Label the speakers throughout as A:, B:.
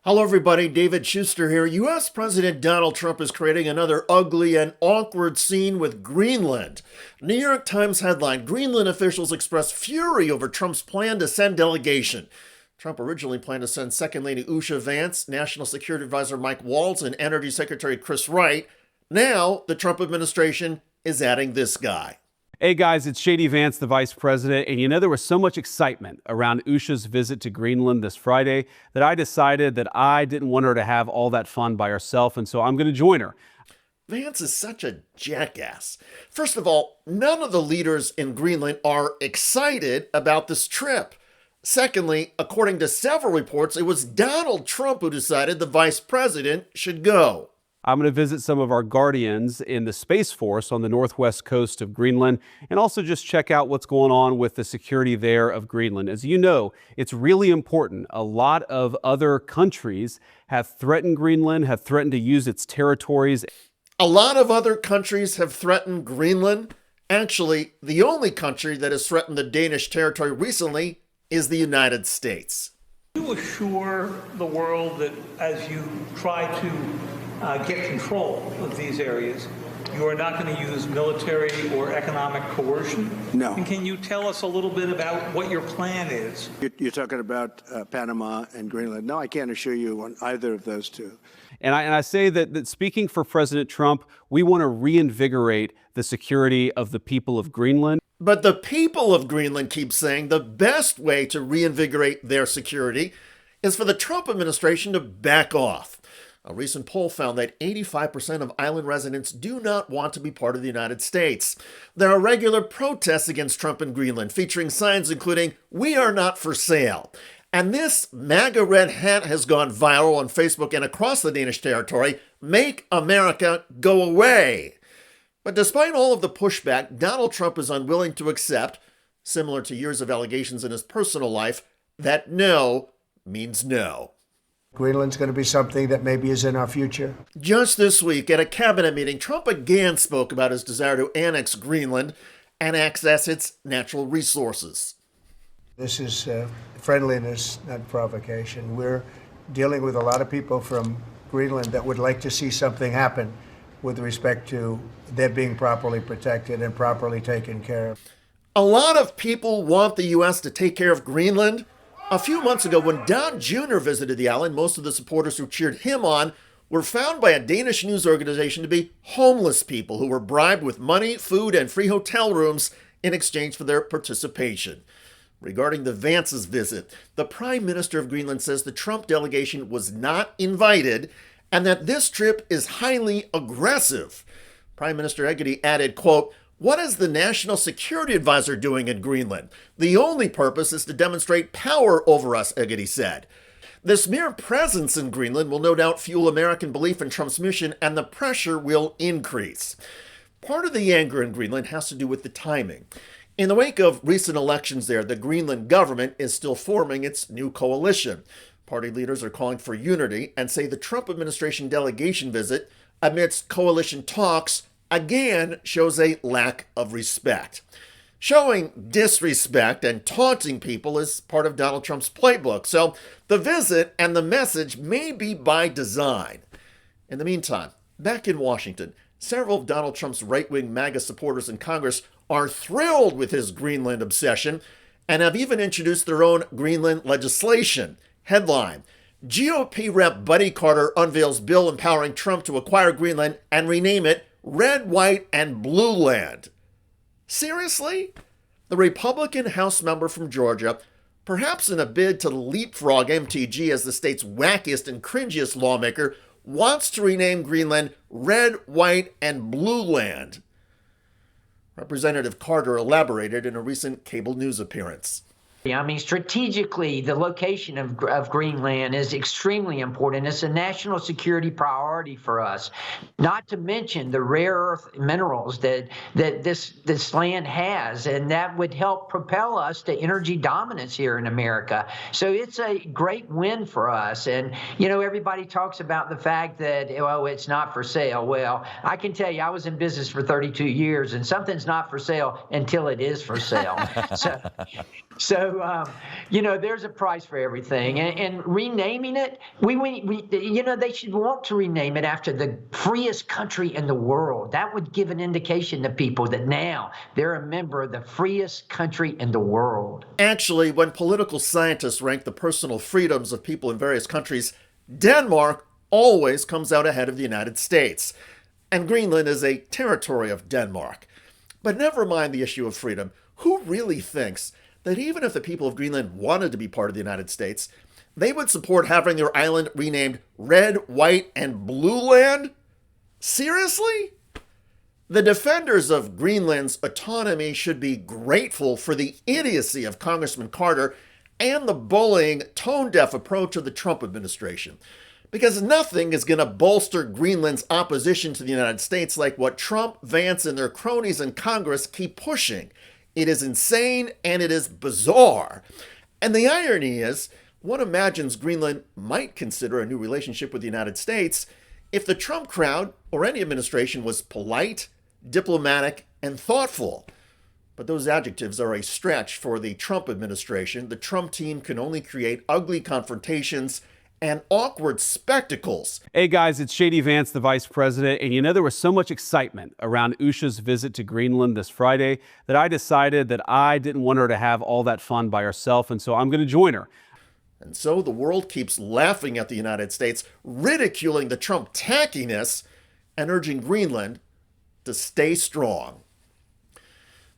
A: Hello, everybody. David Shuster here. U.S. President Donald Trump is creating another ugly and awkward scene with Greenland. New York Times headline: Greenland officials express fury over Trump's plan to send delegation. Trump originally planned to send Second Lady Usha Vance, National Security Advisor Mike Waltz, and Energy Secretary Chris Wright. Now, the Trump administration is adding this guy.
B: Hey guys, it's JD Vance, the Vice President, and there was so much excitement around Usha's visit to Greenland this Friday that I decided that I didn't want her to have all that fun by herself, and so I'm going to join her.
A: Vance is such a jackass. First of all, none of the leaders in Greenland are excited about this trip. Secondly, according to several reports, it was Donald Trump who decided the Vice President should go.
B: I'm going to visit some of our guardians in the Space Force on the northwest coast of Greenland and also just check out what's going on with the security there of Greenland. As you know, it's really important. A lot of other countries have threatened Greenland, have threatened to use its territories.
A: A lot of other countries have threatened Greenland. Actually, the only country that has threatened the Danish territory recently is the United States.
C: You assure the world that as you try to get control of these areas, you are not going to use military or economic coercion?
D: No.
C: And can you tell us a little bit about what your plan is?
D: You're talking about Panama and Greenland. No, I can't assure you on either of those two.
B: And I say that speaking for President Trump, we want to reinvigorate the security of the people of Greenland.
A: But the people of Greenland keep saying the best way to reinvigorate their security is for the Trump administration to back off. A recent poll found that 85% of island residents do not want to be part of the United States. There are regular protests against Trump in Greenland, featuring signs including, "We are not for sale." And this MAGA red hat has gone viral on Facebook and across the Danish territory: "Make America go away." But despite all of the pushback, Donald Trump is unwilling to accept, similar to years of allegations in his personal life, that no means no.
E: Greenland's going to be something that maybe is in our future.
A: Just this week, at a cabinet meeting, Trump again spoke about his desire to annex Greenland and access its natural resources.
E: This is friendliness, not provocation. We're dealing with a lot of people from Greenland that would like to see something happen with respect to their being properly protected and properly taken care of.
A: A lot of people want the U.S. to take care of Greenland. A few months ago, when Don Jr. visited the island, most of the supporters who cheered him on were found by a Danish news organization to be homeless people who were bribed with money, food, and free hotel rooms in exchange for their participation. Regarding the Vance's visit, the Prime Minister of Greenland says the Trump delegation was not invited and that this trip is highly aggressive. Prime Minister Eggety added, quote, "What is the National Security Advisor doing in Greenland? The only purpose is to demonstrate power over us," Eggety said. This mere presence in Greenland will no doubt fuel American belief in Trump's mission, and the pressure will increase. Part of the anger in Greenland has to do with the timing. In the wake of recent elections there, the Greenland government is still forming its new coalition. Party leaders are calling for unity and say the Trump administration delegation visit amidst coalition talks again shows a lack of respect. Showing disrespect and taunting people is part of Donald Trump's playbook, so the visit and the message may be by design. In the meantime, back in Washington, several of Donald Trump's right-wing MAGA supporters in Congress are thrilled with his Greenland obsession and have even introduced their own Greenland legislation. Headline: GOP Rep. Buddy Carter unveils bill empowering Trump to acquire Greenland and rename it Red, White, and Blue Land. Seriously? The Republican House member from Georgia, perhaps in a bid to leapfrog MTG as the state's wackiest and cringiest lawmaker, wants to rename Greenland Red, White, and Blue Land. Representative Carter elaborated in a recent cable news appearance.
F: I mean, strategically, the location of Greenland is extremely important. It's a national security priority for us, not to mention the rare earth minerals that this land has, and that would help propel us to energy dominance here in America. So it's a great win for us. And, everybody talks about the fact that, it's not for sale. Well, I can tell you, I was in business for 32 years, and something's not for sale until it is for sale. So So, there's a price for everything, and renaming it, they should want to rename it after the freest country in the world. That would give an indication to people that now they're a member of the freest country in the world.
A: Actually, when political scientists rank the personal freedoms of people in various countries, Denmark always comes out ahead of the United States. And Greenland is a territory of Denmark. But never mind the issue of freedom. Who really thinks that even if the people of Greenland wanted to be part of the United States, they would support having their island renamed Red, White, and Blue Land? Seriously? The defenders of Greenland's autonomy should be grateful for the idiocy of Congressman Carter and the bullying, tone-deaf approach of the Trump administration. Because nothing is going to bolster Greenland's opposition to the United States like what Trump, Vance, and their cronies in Congress keep pushing. It is insane and it is bizarre. And the irony is, one imagines Greenland might consider a new relationship with the United States if the Trump crowd or any administration was polite, diplomatic, and thoughtful. But those adjectives are a stretch for the Trump administration. The Trump team can only create ugly confrontations and awkward spectacles.
B: Hey guys, it's JD Vance, the Vice President, and there was so much excitement around Usha's visit to Greenland this Friday that I decided that I didn't want her to have all that fun by herself, and so I'm going to join her.
A: And so the world keeps laughing at the United States, ridiculing the Trump tackiness, and urging Greenland to stay strong.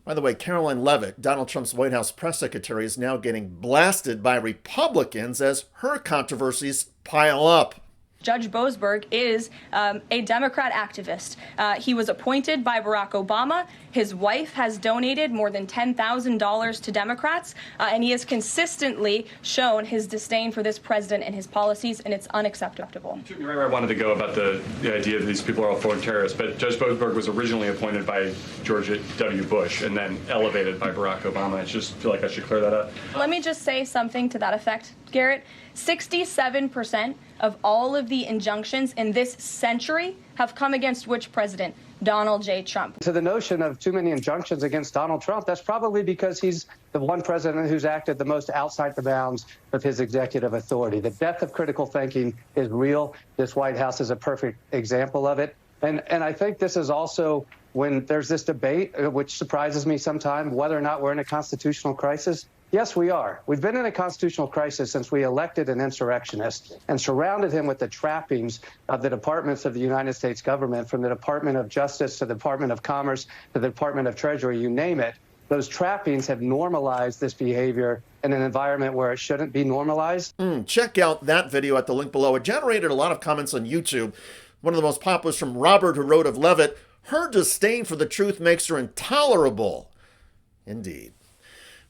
A: By the way, Caroline Leavitt, Donald Trump's White House press secretary, is now getting blasted by Republicans as her controversies pile up.
G: Judge Boasberg is a Democrat activist. He was appointed by Barack Obama. His wife has donated more than $10,000 to Democrats, and he has consistently shown his disdain for this president and his policies, and it's unacceptable.
H: You're right where I wanted to go about the idea that these people are all foreign terrorists, but Judge Boasberg was originally appointed by George W. Bush and then elevated by Barack Obama. I just feel like I should clear that up.
G: Let me just say something to that effect, Garrett. 67% of all of the injunctions in this century have come against which president? Donald J. Trump.
I: To the notion of too many injunctions against Donald Trump, that's probably because he's the one president who's acted the most outside the bounds of his executive authority. The death of critical thinking is real. This White House is a perfect example of it. And I think this is also when there's this debate, which surprises me sometimes, whether or not we're in a constitutional crisis. Yes, we are. We've been in a constitutional crisis since we elected an insurrectionist and surrounded him with the trappings of the departments of the United States government, from the Department of Justice to the Department of Commerce to the Department of Treasury, you name it. Those trappings have normalized this behavior in an environment where it shouldn't be normalized.
A: Check out that video at the link below. It generated a lot of comments on YouTube. One of the most popular is from Robert, who wrote of Leavitt, "Her disdain for the truth makes her intolerable." Indeed.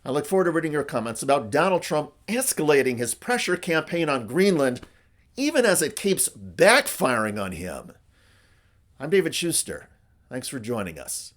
A: I look forward to reading your comments about Donald Trump escalating his pressure campaign on Greenland, even as it keeps backfiring on him. I'm David Shuster. Thanks for joining us.